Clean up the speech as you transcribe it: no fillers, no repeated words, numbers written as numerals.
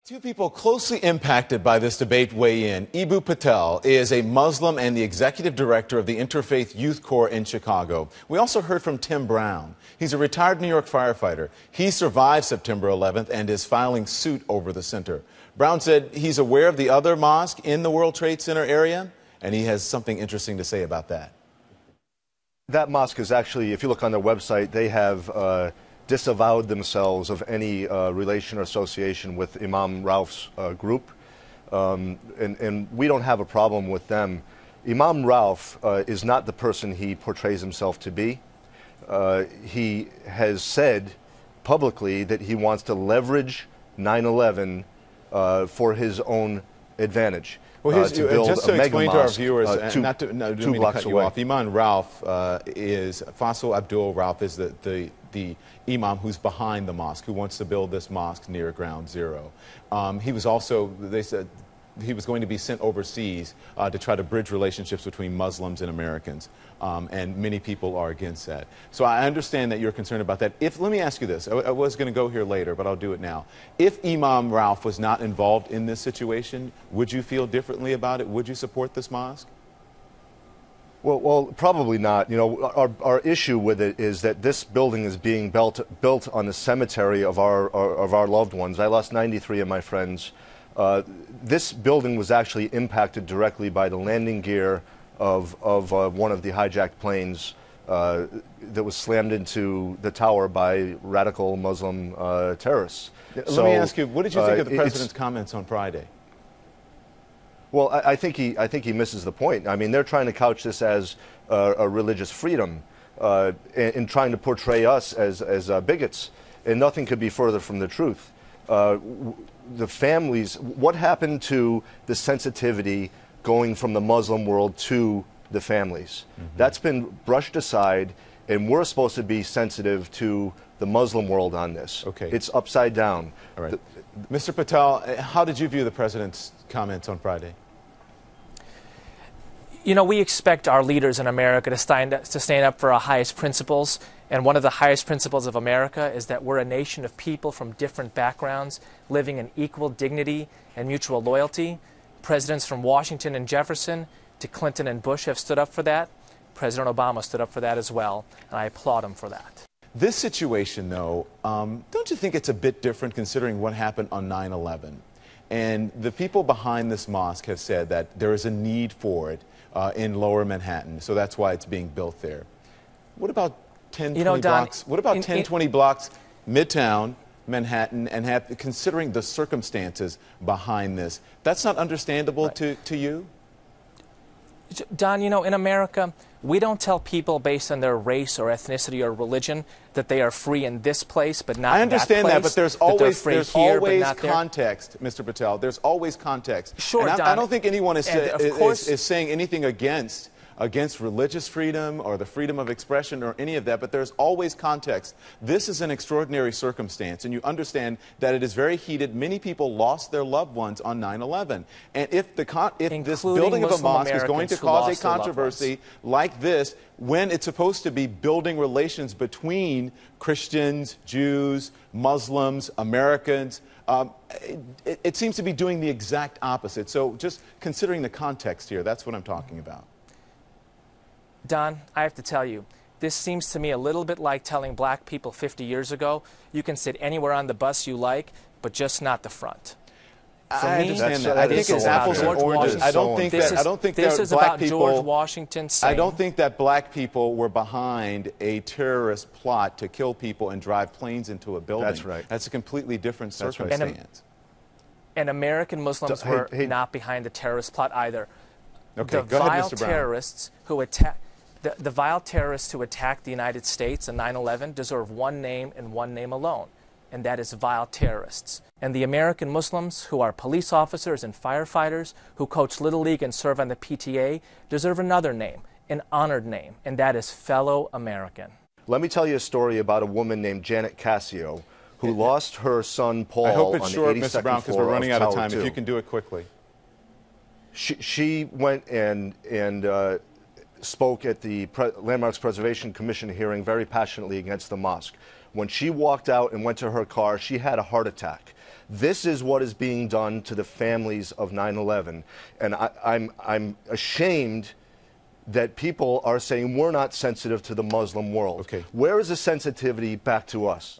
Two people closely impacted by this debate weigh in. Ibu Patel is a Muslim and the executive director of the Interfaith Youth Corps in Chicago. We also heard from Tim Brown. He's a retired New York firefighter. He survived September 11th and is filing suit over the center. Brown said he's aware of the other mosque in the World Trade Center area, and he has something interesting to say about that. That mosque is actually, if you look on their website, they have disavowed themselves of any relation or association with Imam Rauf's group, and we don't have a problem with them. Imam Rauf is not the person he portrays himself to be. He has said publicly that he wants to leverage 9/11 for his own advantage. Well, to build just to a mega explain to our mosque, viewers, not to cut you away. off, Imam Rauf is Faisal Abdul Rauf is the imam who's behind the mosque, who wants to build this mosque near Ground Zero. He was also, they said, he was going to be sent overseas to try to bridge relationships between Muslims and Americans, and many people are against that. So I understand that you're concerned about that. Let me ask you this. I was going to go here later, but I'll do it now. If Imam Rauf was not involved in this situation, would you feel differently about it? Would you support this mosque? Well, probably not. You know, our issue with it is that this building is being built on the cemetery of our loved ones. I lost 93 of my friends. This building was actually impacted directly by the landing gear of one of the hijacked planes that was slammed into the tower by radical Muslim terrorists. Let me ask you, what did you think of the president's comments on Friday? Well, I think he misses the point. I mean, they're trying to couch this as a religious freedom and trying to portray us as bigots, and nothing could be further from the truth. The families, what happened to the sensitivity going from the Muslim world to the families? That's been brushed aside, and we're supposed to be sensitive to the Muslim world on this. Okay. It's upside down. All right. Mr. Patel, how did you view the president's comments on Friday? You know, we expect our leaders in America to stand up for our highest principles. And one of the highest principles of America is that we're a nation of people from different backgrounds living in equal dignity and mutual loyalty. Presidents from Washington and Jefferson to Clinton and Bush have stood up for that. President Obama stood up for that as well, and I applaud him for that. This situation, though, don't you think it's a bit different considering what happened on 9/11? And the people behind this mosque have said that there is a need for it in Lower Manhattan, so that's why it's being built there. What about 10, 20 blocks? What about 10, 20 blocks Midtown, Manhattan, and considering the circumstances behind this? That's not understandable to you? Don, you know, in America, we don't tell people based on their race or ethnicity or religion that they are free in this place, but not in that place. I understand that, but there's always there. context, Mr. Patel. There's always context. Sure, and Don. I don't think anyone is saying anything against religious freedom or the freedom of expression or any of that, but there's always context. This is an extraordinary circumstance, and you understand that it is very heated. Many people lost their loved ones on 9/11. And if this building of a mosque is going to cause a controversy like this, when it's supposed to be building relations between Christians, Jews, Muslims, Americans, it seems to be doing the exact opposite. So just considering the context here, that's what I'm talking about. Don, I have to tell you, this seems to me a little bit like telling black people 50 years ago, you can sit anywhere on the bus you like, but just not the front. I understand that. I think it's apples and oranges. I don't think that George Washington saying, I don't think that black people were behind a terrorist plot to kill people and drive planes into a building. That's right. That's a completely different circumstance. And American Muslims were not behind the terrorist plot either. Okay, the vile terrorists who attacked the vile terrorists who attacked the United States in 9/11 deserve one name and one name alone, and that is vile terrorists. And the American Muslims who are police officers and firefighters, who coach Little League and serve on the PTA, deserve another name, an honored name, and that is fellow American. Let me tell you a story about a woman named Janet Cassio who lost her son Paul. I hope it's on short, the 82nd Mr. Brown, because we're running out of time. If you can do it quickly. She went and spoke at the Landmarks Preservation Commission hearing very passionately against the mosque. When she walked out and went to her car, she had a heart attack. This is what is being done to the families of 9/11. And I'm ashamed that people are saying we're not sensitive to the Muslim world. Okay. Where is the sensitivity back to us?